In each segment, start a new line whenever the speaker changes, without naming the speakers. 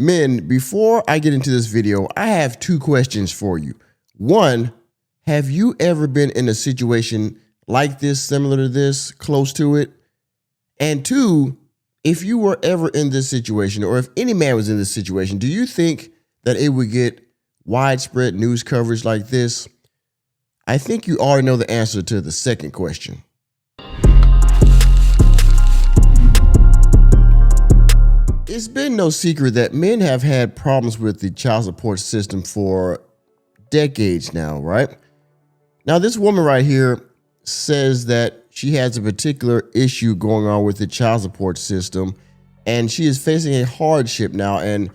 Men, before I get into this video, I have two questions for you. One, have you ever been in a situation like this, similar to this, close to it? And two, if you were ever in this situation, or if any man was in this situation, do you think that it would get widespread news coverage like this? I think you already know the answer to the second question. It's been no secret that men have had problems with the child support system for decades now, right? Now, this woman right here says that she has a particular issue going on with the child support system, and she is facing a hardship now. And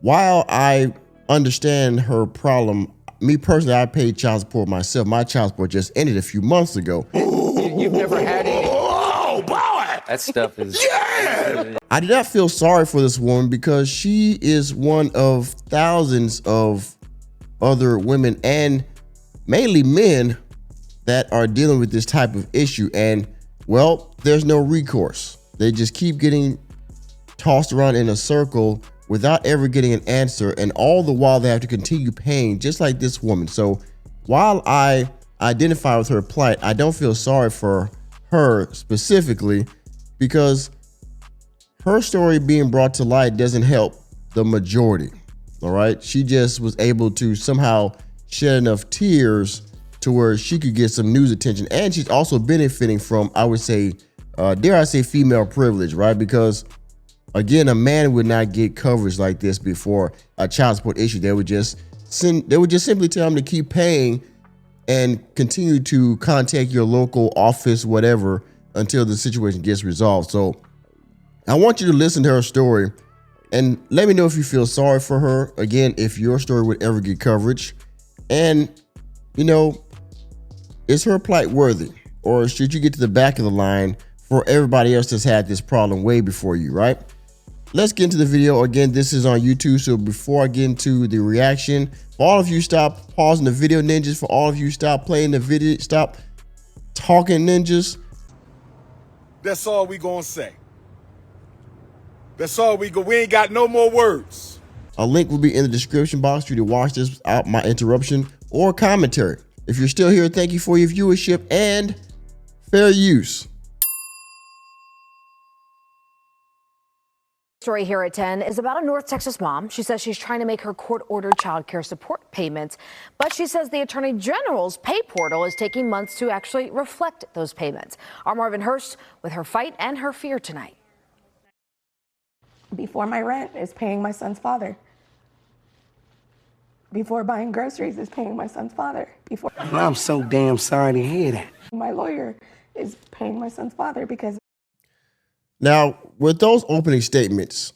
while I understand her problem, me personally, I paid child support myself. My child support just ended a few months ago.
You've never had any.
Oh, boy!
That stuff is.
Yeah!
I did not feel sorry for this woman because she is one of thousands of other women and mainly men that are dealing with this type of issue. And well, there's no recourse. They just keep getting tossed around in a circle without ever getting an answer. And all the while they have to continue paying, just like this woman. So while I identify with her plight, I don't feel sorry for her specifically, because her story being brought to light doesn't help the majority. All right. She just was able to somehow shed enough tears to where she could get some news attention. And she's also benefiting from, I would say, dare I say, female privilege, right? Because again, a man would not get coverage like this before a child support issue. They would just simply tell him to keep paying and continue to contact your local office, whatever, until the situation gets resolved. So I want you to listen to her story and let me know if you feel sorry for her. Again, if your story would ever get coverage, and you know, is her plight worthy, or should you get to the back of the line for everybody else that's had this problem way before you, right? Let's get into the video. Again, this is on YouTube. So before I get into the reaction, for all of you, stop pausing the video, ninjas. For all of you, stop playing the video, stop talking, ninjas.
That's all we gonna say. That's all we ain't got no more words.
A link will be in the description box for you to watch this without my interruption or commentary. If you're still here, thank you for your viewership and fair use.
Story here at 10 is about a North Texas mom. She says she's trying to make her court-ordered child care support payments, but she says the Attorney General's pay portal is taking months to actually reflect those payments. Our Marvin Hurst with her fight and her fear tonight.
Before my rent is paying my son's father. Before buying groceries is paying my son's father. Before
I'm so damn sorry to hear that.
my lawyer is paying my son's father because.
Now, with those opening statements,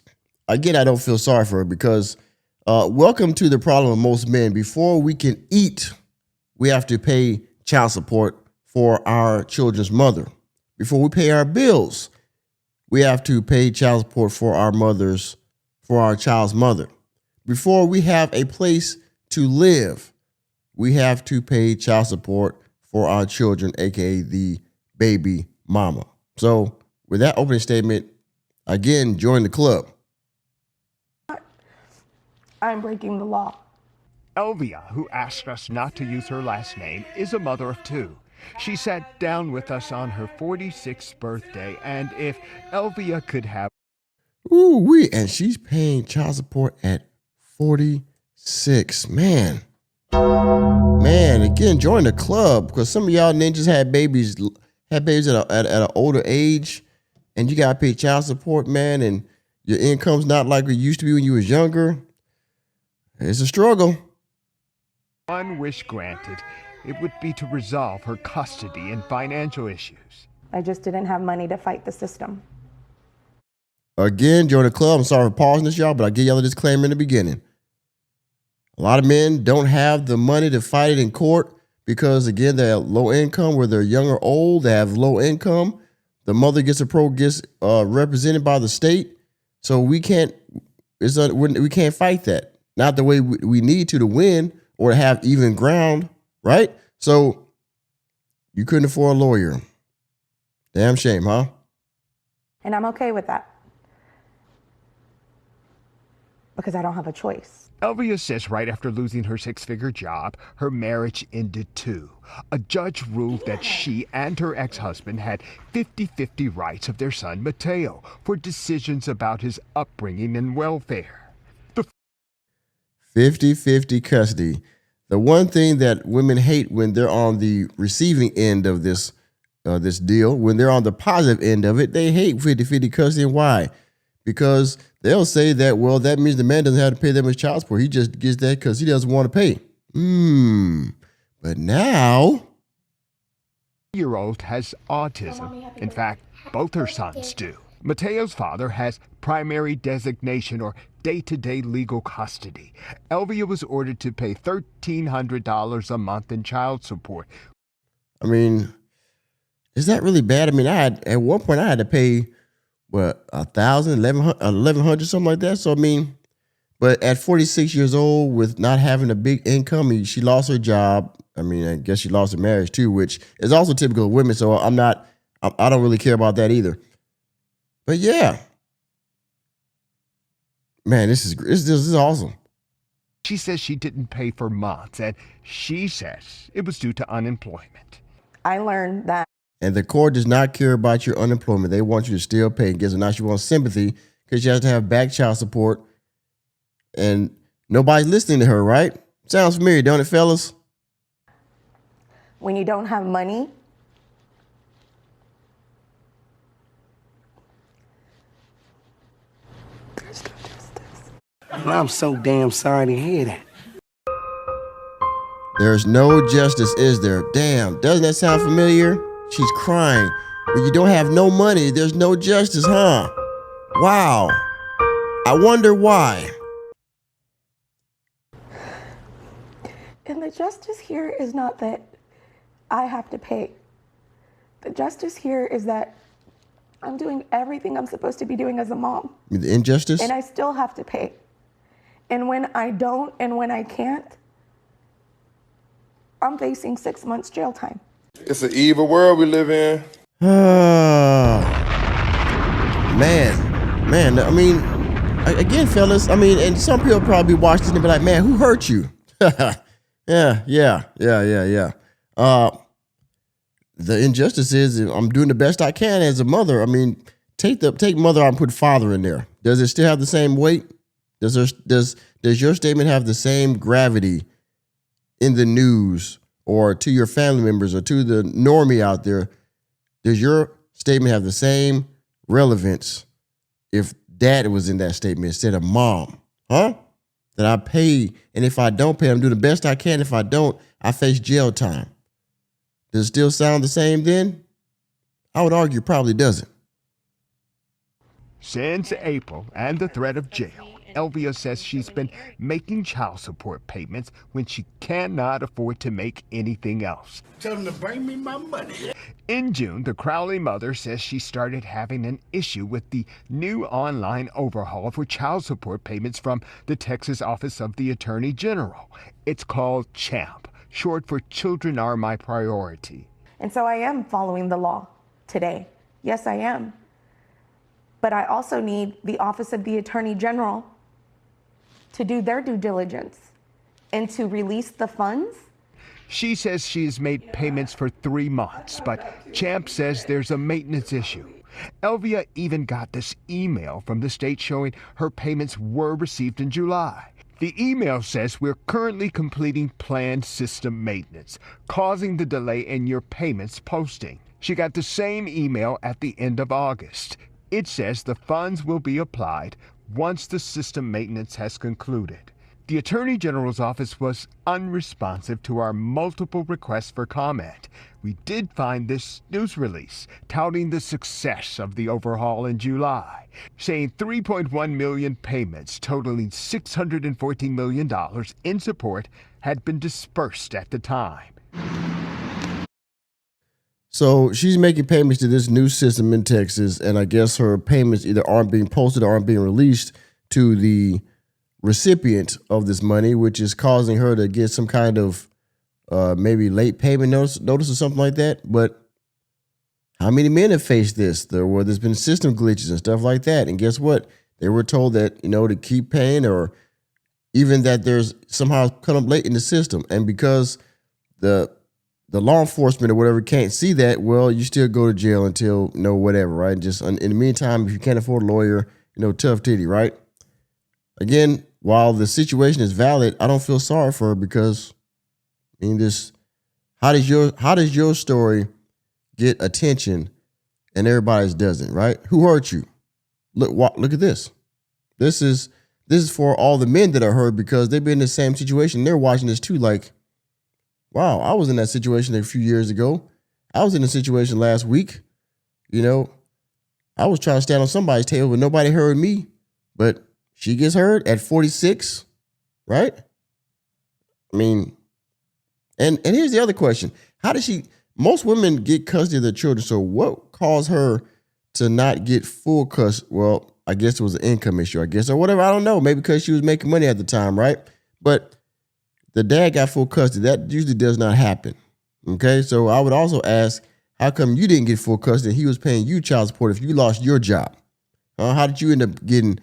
again, I don't feel sorry for her because welcome to the problem of most men. Before we can eat, we have to pay child support for our children's mother. Before we pay our bills, we have to pay child support for our child's mother. Before we have a place to live, we have to pay child support for our children, aka the baby mama. So with that opening statement, again, join the club.
I'm breaking the law.
Elvia, who asked us not to use her last name, is a mother of two. She sat down with us on her 46th birthday, and if Elvia could have...
And she's paying child support at 46. Man, again, join the club, because some of y'all ninjas had babies at an older age, and you gotta pay child support, man, and your income's not like it used to be when you was younger. It's a struggle.
One wish granted. It would be to resolve her custody and financial issues.
I just didn't have money to fight the system.
Again, join the club. I'm sorry for pausing this, y'all, but I give y'all a disclaimer in the beginning. A lot of men don't have the money to fight it in court because, again, they're low income, whether they're young or old, they have low income. The mother gets represented by the state, so we can't fight that. Not the way we need to win or to have even ground, right? So you couldn't afford a lawyer. Damn shame, huh?
And I'm okay with that. because I don't have a choice.
Elvia says right after losing her six-figure job, her marriage ended too. A judge ruled that she and her ex-husband had 50-50 rights of their son Mateo for decisions about his upbringing and welfare.
50-50 custody. The one thing that women hate when they're on the receiving end of this deal, when they're on the positive end of it, they hate 50-50 custody. And why? Because they'll say that, well, that means the man doesn't have to pay that much child support. He just gets that because he doesn't want to pay. But now...
Year-old has autism. In fact, both her sons do. Mateo's father has primary designation or day-to-day legal custody. Elvia was ordered to pay $1,300 a month in child support.
I mean, is that really bad? I mean, at one point I had to pay, what, $1,000, $1,100, something like that. So, I mean, but at 46 years old with not having a big income, she lost her job. I mean, I guess she lost her marriage too, which is also typical of women. So I don't really care about that either. But yeah, man, this is awesome.
She says she didn't pay for months, and she says it was due to unemployment.
I learned that.
And the court does not care about your unemployment. They want you to still pay. And guess what? Now she wants sympathy because she has to have back child support. And nobody's listening to her, right? Sounds familiar, don't it, fellas?
When you don't have money, there's no justice.
I'm so damn sorry to hear that.
There's no justice, is there? Damn, doesn't that sound familiar? She's crying. When you don't have no money, there's no justice, huh? Wow. I wonder why.
And the justice here is not that I have to pay. The justice here is that I'm doing everything I'm supposed to be doing as a mom.
The injustice?
And I still have to pay. And when I don't and when I can't, I'm facing 6 months jail time.
It's an evil world we live in.
Man, I mean, again, fellas, I mean, and some people probably watch this and be like, man, who hurt you? Yeah. The injustice is I'm doing the best I can as a mother. I mean, take mother out and put father in there. Does it still have the same weight? Does your statement have the same gravity in the news or to your family members or to the normie out there? Does your statement have the same relevance if dad was in that statement instead of mom? Huh? That I pay, and if I don't pay, I'm doing the best I can. If I don't, I face jail time. Does it still sound the same then? I would argue it probably doesn't.
Since April and the threat of jail, Elvia says she's been making child support payments when she cannot afford to make anything else.
Tell them to bring me my money.
In June, the Crowley mother says she started having an issue with the new online overhaul for child support payments from the Texas Office of the Attorney General. It's called CHAMP, short for Children Are My Priority.
And so I am following the law today. Yes, I am. But I also need the Office of the Attorney General to do their due diligence and to release the funds.
She says she has made payments for 3 months, but Champ says there's a maintenance issue. Elvia even got this email from the state showing her payments were received in July. The email says we're currently completing planned system maintenance, causing the delay in your payments posting. She got the same email at the end of August. It says the funds will be applied once the system maintenance has concluded. The Attorney General's office was unresponsive to our multiple requests for comment. We did find this news release touting the success of the overhaul in July, saying 3.1 million payments totaling $614 million in support had been dispersed at the time.
So she's making payments to this new system in Texas, and I guess her payments either aren't being posted or aren't being released to the recipient of this money, which is causing her to get some kind of maybe late payment notice or something like that. But how many men have faced this? There's been system glitches and stuff like that. And guess what? They were told that, to keep paying, or even that there's somehow cut up late in the system. And because the law enforcement or whatever can't see that, well, you still go to jail until whatever, right? Just in the meantime, if you can't afford a lawyer, tough titty, right? Again, while the situation is valid, I don't feel sorry for her because, how does your story get attention and everybody's doesn't, right? Who hurt you? Look at this. This is for all the men that are hurt because they've been in the same situation. They're watching this too, like, wow, I was in that situation a few years ago. I was in a situation last week. I was trying to stand on somebody's table, but nobody heard me. But she gets heard at 46, right? And here's the other question. How does most women get custody of their children, so what caused her to not get full custody? Well, I guess it was an income issue, or whatever. I don't know. Maybe because she was making money at the time, right? But the dad got full custody. That usually does not happen. Okay, so I would also ask, how come you didn't get full custody and he was paying you child support if you lost your job? How do you end up being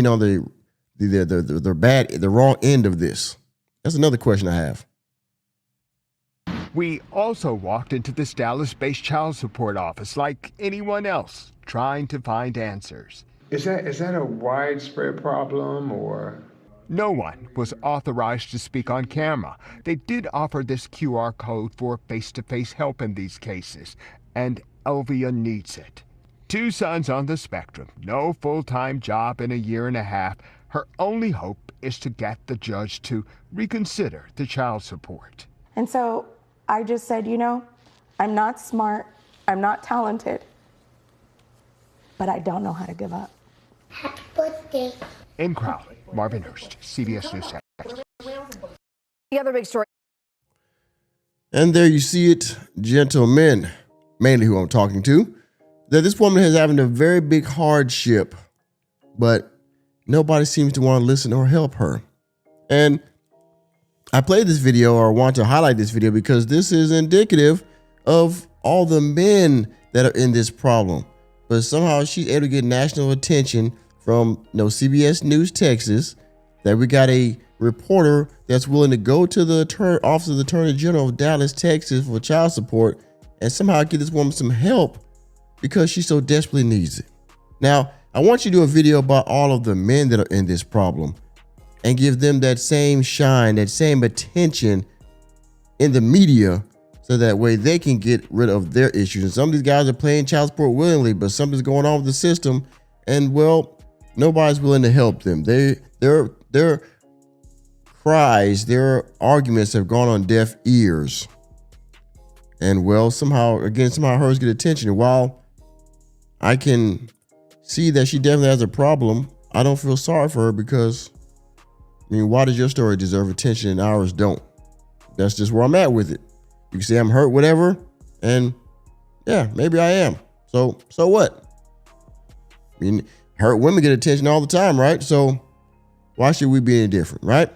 on the wrong end of this? That's another question I have.
We also walked into this Dallas-based child support office like anyone else, trying to find answers.
Is that a widespread problem, or?
No one was authorized to speak on camera. They did offer this QR code for face-to-face help in these cases, and Elvia needs it. 2 sons on the spectrum, no full-time job in a year and a half. Her only hope is to get the judge to reconsider the child support.
And so I just said, I'm not smart, I'm not talented, but I don't know how to give up.
Happy birthday.
In Crowley, Marvin Hurst, CBS News Texas.
The other big story.
And there you see it, gentlemen, mainly who I'm talking to, that this woman is having a very big hardship, but nobody seems to want to listen or help her. And I played this video, or want to highlight this video, because this is indicative of all the men that are in this problem. But somehow she's able to get national attention from CBS News Texas, that we got a reporter that's willing to go to the Office of the Attorney General of Dallas, Texas for child support and somehow get this woman some help because she so desperately needs it. Now, I want you to do a video about all of the men that are in this problem and give them that same shine, that same attention in the media, so that way they can get rid of their issues. And some of these guys are paying child support willingly, but something's going on with the system, and well, nobody's willing to help them. Their cries, their arguments have gone on deaf ears. And well, somehow hers get attention. And while I can see that she definitely has a problem, I don't feel sorry for her because, why does your story deserve attention and ours don't? That's just where I'm at with it. You can say I'm hurt, whatever, and yeah, maybe I am. So what? Hurt women get attention all the time, right? So why should we be any different, right?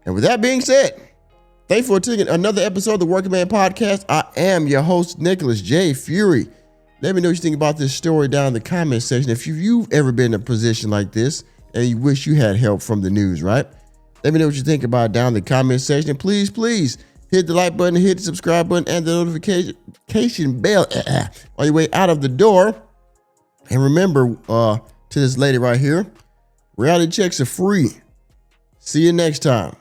And with that being said, thanks for taking another episode of the Working Man Podcast. I am your host, Nicholas J. Fury. Let me know what you think about this story down in the comment section. If you've ever been in a position like this and you wish you had help from the news, right? Let me know what you think about it down in the comment section. And please hit the like button, hit the subscribe button, and the notification bell on your way out of the door. And remember, to this lady right here, reality checks are free. See you next time.